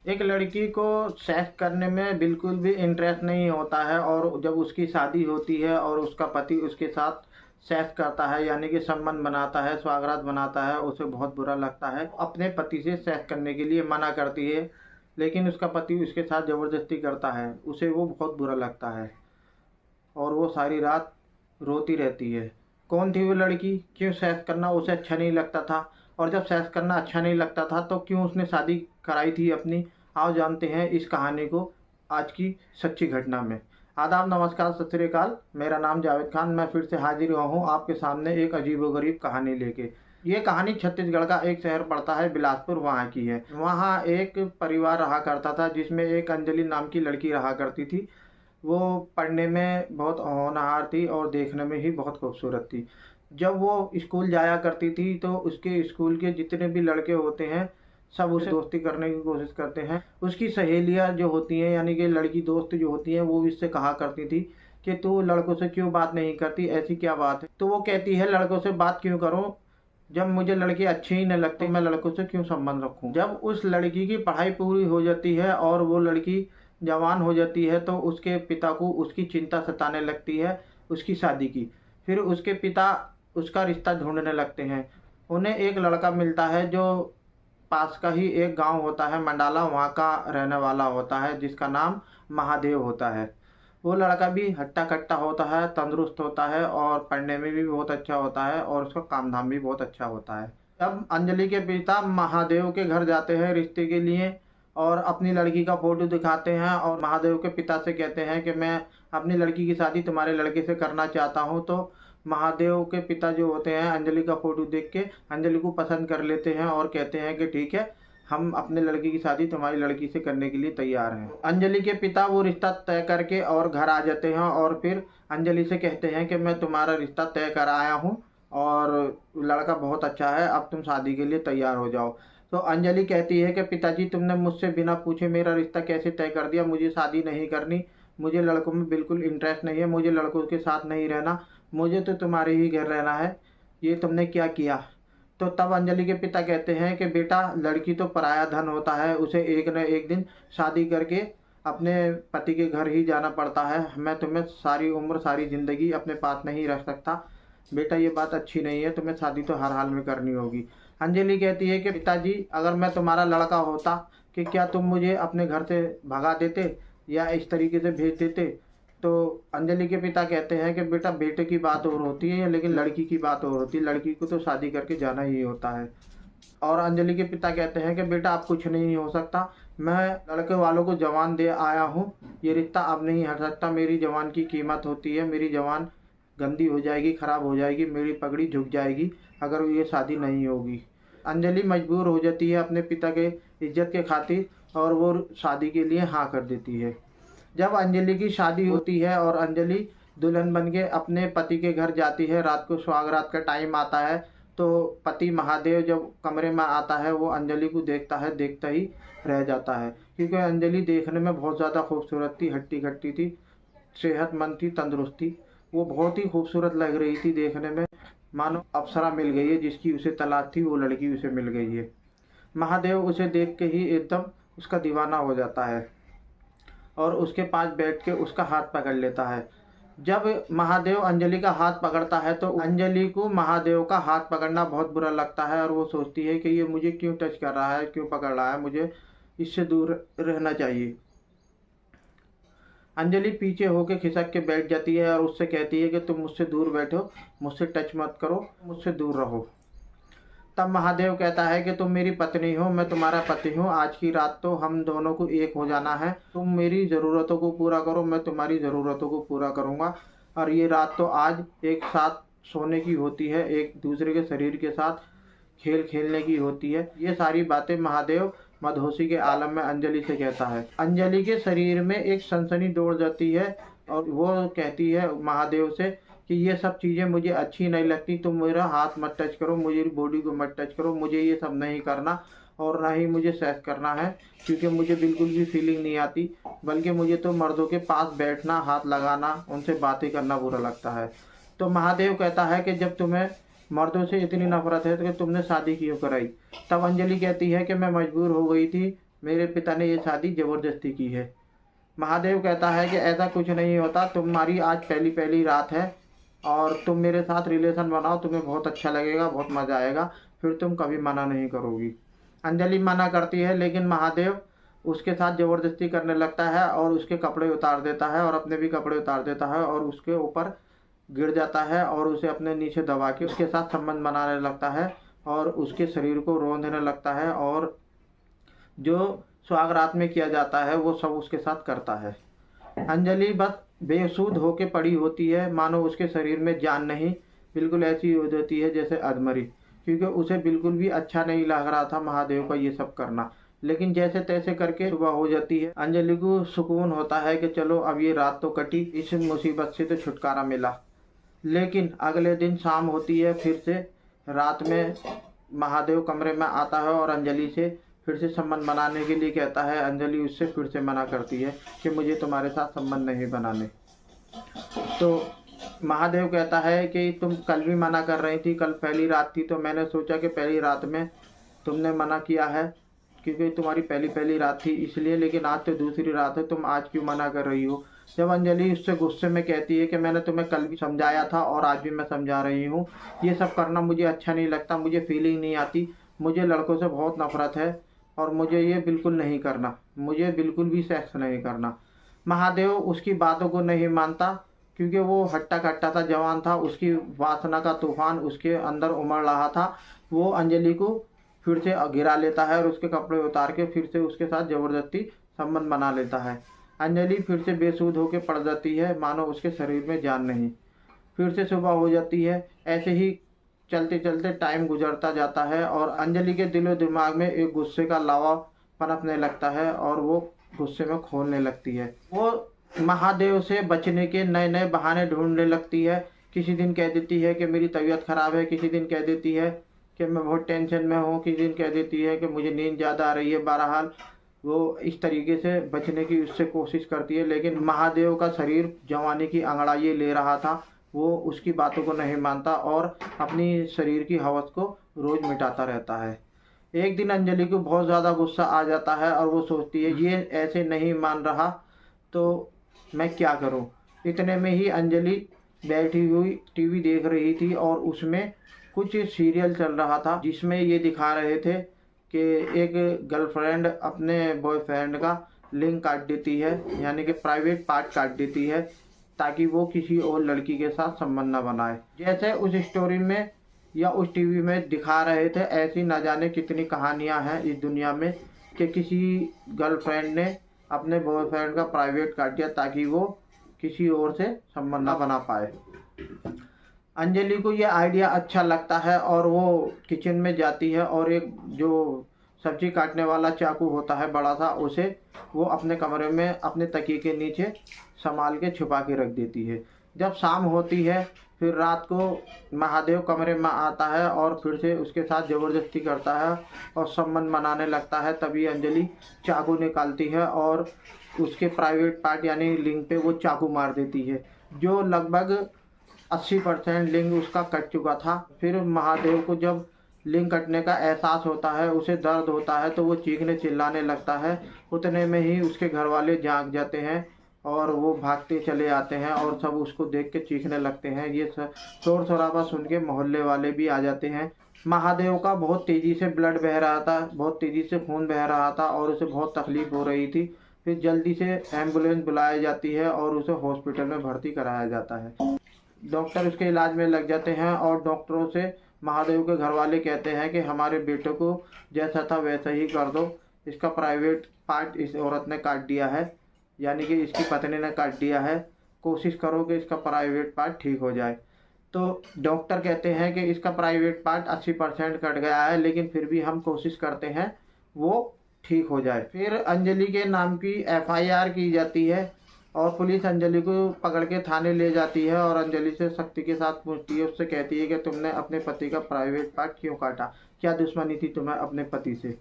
एक लड़की को सेक्स करने में बिल्कुल भी इंटरेस्ट नहीं होता है और जब उसकी शादी होती है और उसका पति उसके साथ सेक्स करता है यानी कि संबंध बनाता है, स्वागरात बनाता है, उसे बहुत बुरा लगता है। अपने पति से सेक्स करने के लिए मना करती है, लेकिन उसका पति उसके साथ ज़बरदस्ती करता है, उसे वो बहुत बुरा लगता है और वो सारी रात रोती रहती है। कौन थी वो लड़की? क्यों सेक्स करना उसे अच्छा नहीं लगता था? और जब सेक्स करना अच्छा नहीं लगता था तो क्यों उसने शादी कराई थी अपनी? आओ जानते हैं इस कहानी को आज की सच्ची घटना में। आदाब, नमस्कार, सत श्री अकाल। मेरा नाम जावेद खान। मैं फिर से हाजिर हुआ हूँ आपके सामने एक अजीबोगरीब कहानी लेके। ये कहानी छत्तीसगढ़ का एक शहर पड़ता है बिलासपुर, वहाँ की है। वहाँ एक परिवार रहा करता था जिसमें एक अंजलि नाम की लड़की रहा करती थी। वो पढ़ने में बहुत होनहार थी और देखने में ही बहुत खूबसूरत थी। जब वो स्कूल जाया करती थी तो उसके स्कूल के जितने भी लड़के होते हैं सब उसे दोस्ती करने की कोशिश करते हैं। उसकी सहेलियां जो होती हैं यानी कि लड़की दोस्त जो होती हैं वो इससे कहा करती थी कि तू लड़कों से क्यों बात नहीं करती, ऐसी क्या बात है? तो वो कहती है लड़कों से बात क्यों करूं, जब मुझे लड़के अच्छे ही न लगते मैं लड़कों से क्यों संबंध रखूं। जब उस लड़की की पढ़ाई पूरी हो जाती है और वो लड़की जवान हो जाती है तो उसके पिता को उसकी चिंता सताने लगती है उसकी शादी की। फिर उसके पिता उसका रिश्ता ढूंढने लगते हैं। उन्हें एक लड़का मिलता है जो पास का ही एक गांव होता है मंडाला, वहाँ का रहने वाला होता है जिसका नाम महादेव होता है। वो लड़का भी हट्टा कट्टा होता है, तंदुरुस्त होता है और पढ़ने में भी बहुत अच्छा होता है और उसका काम धाम भी बहुत अच्छा होता है। तब अंजलि के पिता महादेव के घर जाते हैं रिश्ते के लिए और अपनी लड़की का फोटो दिखाते हैं और महादेव के पिता से कहते हैं कि मैं अपनी लड़की की शादी तुम्हारे लड़के से करना चाहता हूँ। तो महादेव के पिता जो होते हैं अंजलि का फोटो देख के अंजलि को पसंद कर लेते हैं और कहते हैं कि ठीक है, हम अपने लड़की की शादी तुम्हारी लड़की से करने के लिए तैयार हैं। अंजलि के पिता वो रिश्ता तय करके और घर आ जाते हैं और फिर अंजलि से कहते हैं कि मैं तुम्हारा रिश्ता तय कर आया हूँ और लड़का बहुत अच्छा है, अब तुम शादी के लिए तैयार हो जाओ। तो अंजलि कहती है कि पिताजी तुमने मुझसे बिना पूछे मेरा रिश्ता कैसे तय कर दिया, मुझे शादी नहीं करनी, मुझे लड़कों में बिल्कुल इंटरेस्ट नहीं है, मुझे लड़कों के साथ नहीं रहना, मुझे तो तुम्हारे ही घर रहना है, ये तुमने क्या किया? तो तब अंजलि के पिता कहते हैं कि बेटा लड़की तो पराया धन होता है, उसे एक न एक दिन शादी करके अपने पति के घर ही जाना पड़ता है। मैं तुम्हें सारी उम्र सारी ज़िंदगी अपने पास नहीं रख सकता बेटा, ये बात अच्छी नहीं है, तुम्हें शादी तो हर हाल में करनी होगी। अंजलि कहती है कि पिताजी अगर मैं तुम्हारा लड़का होता कि क्या तुम मुझे अपने घर से भगा देते या इस तरीके से भेज देते? तो अंजलि के पिता कहते हैं कि बेटा बेटे की बात और होती है लेकिन लड़की की बात और होती है, लड़की को तो शादी करके जाना ही होता है। और अंजलि के पिता कहते हैं कि बेटा अब कुछ नहीं हो सकता, मैं लड़के वालों को जवान दे आया हूँ, ये रिश्ता अब नहीं हट सकता, मेरी जवान की कीमत होती है, मेरी जवान गंदी हो जाएगी, खराब हो जाएगी, मेरी पगड़ी झुक जाएगी अगर ये शादी नहीं होगी। अंजलि मजबूर हो जाती है अपने पिता के इज्जत के खातिर और वो शादी के लिए हाँ कर देती है। जब अंजलि की शादी होती है और अंजलि दुल्हन बन के अपने पति के घर जाती है, रात को सुहागरात का टाइम आता है तो पति महादेव जब कमरे में आता है वो अंजलि को देखता है, देखता ही रह जाता है क्योंकि अंजलि देखने में बहुत ज़्यादा खूबसूरत थी, हट्टी कट्टी थी, सेहतमंद थी, तंदुरुस्त थी। वो बहुत ही खूबसूरत लग रही थी देखने में, मानो अप्सरा मिल गई है, जिसकी उसे तलाश थी वो लड़की उसे मिल गई है। महादेव उसे देख के ही एकदम उसका दीवाना हो जाता है और उसके पास बैठ के उसका हाथ पकड़ लेता है। जब महादेव अंजलि का हाथ पकड़ता है तो अंजलि को महादेव का हाथ पकड़ना बहुत बुरा लगता है और वो सोचती है कि ये मुझे क्यों टच कर रहा है, क्यों पकड़ रहा है, मुझे इससे दूर रहना चाहिए। अंजलि पीछे होके खिसक के बैठ जाती है और उससे कहती है कि तुम मुझसे दूर बैठो, मुझसे टच मत करो, मुझसे दूर रहो। तब महादेव कहता है कि तुम मेरी पत्नी हो, मैं तुम्हारा पति हूँ, आज की रात तो हम दोनों को एक हो जाना है, तुम मेरी ज़रूरतों को पूरा करो, मैं तुम्हारी ज़रूरतों को पूरा करूँगा और ये रात तो आज एक साथ सोने की होती है, एक दूसरे के शरीर के साथ खेल खेलने की होती है। ये सारी बातें महादेव मदहोशी के आलम में अंजलि से कहता है। अंजलि के शरीर में एक सनसनी दौड़ जाती है और वो कहती है महादेव से कि ये सब चीज़ें मुझे अच्छी नहीं लगती, तुम मेरा हाथ मत टच करो, मेरी बॉडी को मत टच करो, मुझे ये सब नहीं करना और ना ही मुझे सेक्स करना है क्योंकि मुझे बिल्कुल भी फीलिंग नहीं आती, बल्कि मुझे तो मर्दों के पास बैठना, हाथ लगाना, उनसे बातें करना बुरा लगता है। तो महादेव कहता है कि जब तुम्हें मर्दों से इतनी नफरत है तो तुमने शादी क्यों कराई? तब अंजलि कहती है कि मैं मजबूर हो गई थी, मेरे पिता ने ये शादी ज़बरदस्ती की है। महादेव कहता है कि ऐसा कुछ नहीं होता, तुम्हारी आज पहली पहली रात है और तुम मेरे साथ रिलेशन बनाओ, तुम्हें बहुत अच्छा लगेगा, बहुत मज़ा आएगा, फिर तुम कभी मना नहीं करोगी। अंजलि मना करती है, लेकिन महादेव उसके साथ ज़बरदस्ती करने लगता है और उसके कपड़े उतार देता है और अपने भी कपड़े उतार देता है और उसके ऊपर गिर जाता है और उसे अपने नीचे दबा के उसके साथ संबंध बनाने लगता है और उसके शरीर को रौंदने लगता है और जो सुहाग रात में किया जाता है वो सब उसके साथ करता है। अंजलि बस बेसुध होके पड़ी होती है, मानो उसके शरीर में जान नहीं, बिल्कुल ऐसी हो जाती है जैसे अधमरी, क्योंकि उसे बिल्कुल भी अच्छा नहीं लग रहा था महादेव का ये सब करना। लेकिन जैसे तैसे करके सुबह हो जाती है। अंजलि को सुकून होता है कि चलो अब ये रात तो कटी, इस मुसीबत से तो छुटकारा मिला। लेकिन अगले दिन शाम होती है, फिर से रात में महादेव कमरे में आता है और अंजलि से फिर से संबंध बनाने के लिए कहता है। अंजलि उससे फिर से मना करती है कि मुझे तुम्हारे साथ संबंध नहीं बनाने। तो महादेव कहता है कि तुम कल भी मना कर रही थी, कल पहली रात थी, तो मैंने सोचा कि पहली रात में तुमने मना किया है क्योंकि तुम्हारी पहली रात थी इसलिए, लेकिन आज तो दूसरी रात है, तुम आज क्यों मना कर रही हो। जब अंजलि उससे गुस्से में कहती है कि मैंने तुम्हें कल भी समझाया था और आज भी मैं समझा रही हूँ, ये सब करना मुझे अच्छा नहीं लगता, मुझे फीलिंग नहीं आती, मुझे लड़कों से बहुत नफरत है और मुझे ये बिल्कुल नहीं करना, मुझे बिल्कुल भी सेक्स नहीं करना। महादेव उसकी बातों को नहीं मानता क्योंकि वो हट्टा कट्टा था, जवान था, उसकी वासना का तूफान उसके अंदर उमड़ रहा था। वो अंजलि को फिर से गिरा लेता है और उसके कपड़े उतार के फिर से उसके साथ ज़बरदस्ती संबंध बना लेता है। अंजलि फिर से बेसुध होकर पड़ जाती है, मानो उसके शरीर में जान नहीं। फिर से सुबह हो जाती है। ऐसे ही चलते चलते टाइम गुजरता जाता है और अंजलि के दिलो दिमाग में एक गुस्से का लावा पनपने लगता है और वो गुस्से में खोलने लगती है। वो महादेव से बचने के नए नए बहाने ढूंढने लगती है। किसी दिन कह देती है कि मेरी तबीयत ख़राब है, किसी दिन कह देती है कि मैं बहुत टेंशन में हूँ, किसी दिन कह देती है कि मुझे नींद ज़्यादा आ रही है। बहरहाल वो इस तरीके से बचने की उससे कोशिश करती है, लेकिन महादेव का शरीर जवानी की अंगड़ाई ले रहा था। वो उसकी बातों को नहीं मानता और अपनी शरीर की हवस को रोज़ मिटाता रहता है। एक दिन अंजलि को बहुत ज़्यादा गुस्सा आ जाता है और वो सोचती है ये ऐसे नहीं मान रहा तो मैं क्या करूं। इतने में ही अंजलि बैठी हुई टीवी देख रही थी और उसमें कुछ सीरियल चल रहा था जिसमें ये दिखा रहे थे कि एक गर्लफ्रेंड अपने बॉयफ्रेंड का लिंक काट देती है, यानी कि प्राइवेट पार्ट काट देती है ताकि वो किसी और लड़की के साथ संबंध न बनाए। जैसे उस स्टोरी में या उस टीवी में दिखा रहे थे, ऐसी ना जाने कितनी कहानियां हैं इस दुनिया में कि किसी गर्लफ्रेंड ने अपने बॉयफ्रेंड का प्राइवेट काट दिया ताकि वो किसी और से संबंध न बना पाए। अंजलि को ये आइडिया अच्छा लगता है और वो किचन में जाती है और एक जो सब्जी काटने वाला चाकू होता है बड़ा सा, उसे वो अपने कमरे में अपने तकिए के नीचे संभाल के छुपा के रख देती है। जब शाम होती है फिर रात को महादेव कमरे में आता है और फिर से उसके साथ ज़बरदस्ती करता है और संबंध बनाने लगता है। तभी अंजलि चाकू निकालती है और उसके प्राइवेट पार्ट यानी लिंग पे वो चाकू मार देती है, जो लगभग 80% लिंग उसका कट चुका था। फिर महादेव को जब लिंग कटने का एहसास होता है, उसे दर्द होता है, तो वो चीखने चिल्लाने लगता है। उतने में ही उसके घर वाले जाग जाते हैं और वो भागते चले आते हैं और सब उसको देख के चीखने लगते हैं। ये शोर शराबा सुन के मोहल्ले वाले भी आ जाते हैं। महादेव का बहुत तेज़ी से ब्लड बह रहा था, बहुत तेज़ी से खून बह रहा था और उसे बहुत तकलीफ़ हो रही थी। फिर जल्दी से एम्बुलेंस बुलाई जाती है और उसे हॉस्पिटल में भर्ती कराया जाता है। डॉक्टर उसके इलाज में लग जाते हैं और डॉक्टरों से महादेव के घर वाले कहते हैं कि हमारे बेटे को जैसा था वैसा ही कर दो, इसका प्राइवेट पार्ट इस औरत ने काट दिया है, यानी कि इसकी पत्नी ने काट दिया है, कोशिश करो कि इसका प्राइवेट पार्ट ठीक हो जाए। तो डॉक्टर कहते हैं कि इसका प्राइवेट पार्ट 80% कट गया है, लेकिन फिर भी हम कोशिश करते हैं वो ठीक हो जाए। फिर अंजलि के नाम की FIR की जाती है और पुलिस अंजलि को पकड़ के थाने ले जाती है और अंजलि से सख्ती के साथ पूछती है, उससे कहती है कि तुमने अपने पति का प्राइवेट पार्ट क्यों काटा, क्या दुश्मनी थी तुम्हें अपने पति से।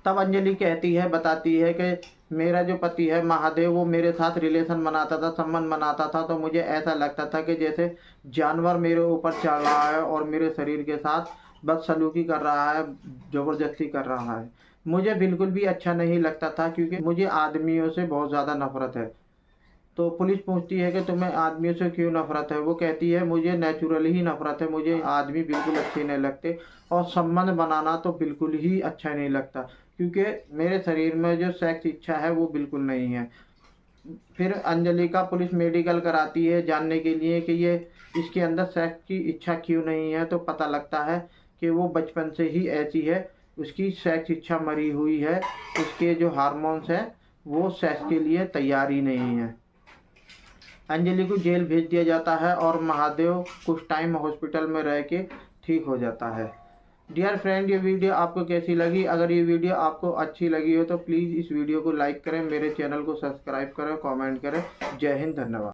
तब अंजलि कहती है, बताती है कि मेरा जो पति है महादेव, वो मेरे साथ रिलेशन बनाता था, संबंध बनाता था, तो मुझे ऐसा लगता था कि जैसे जानवर मेरे ऊपर चढ़ रहा है और मेरे शरीर के साथ बदसलूकी कर रहा है, ज़बरदस्ती कर रहा है। मुझे बिल्कुल भी अच्छा नहीं लगता था, क्योंकि मुझे आदमियों से बहुत ज़्यादा नफरत है। तो पुलिस पूछती है कि तुम्हें आदमियों से क्यों नफरत है? वो कहती है मुझे नेचुरली ही नफरत है, मुझे आदमी बिल्कुल अच्छे नहीं लगते, और संबंध बनाना तो बिल्कुल ही अच्छा नहीं लगता, क्योंकि मेरे शरीर में जो सेक्स इच्छा है वो बिल्कुल नहीं है। फिर अंजलि का पुलिस मेडिकल कराती है जानने के लिए कि ये इसके अंदर सेक्स की इच्छा क्यों नहीं है, तो पता लगता है कि वो बचपन से ही ऐसी है, उसकी सेक्स इच्छा मरी हुई है, उसके जो हार्मोन्स हैं वो सेक्स के लिए तैयार ही नहीं है। अंजलि को जेल भेज दिया जाता है और महादेव कुछ टाइम हॉस्पिटल में रह के ठीक हो जाता है। डियर फ्रेंड, ये वीडियो आपको कैसी लगी? अगर ये वीडियो आपको अच्छी लगी हो तो प्लीज़ इस वीडियो को लाइक करें, मेरे चैनल को सब्सक्राइब करें, कमेंट करें। जय हिंद, धन्यवाद।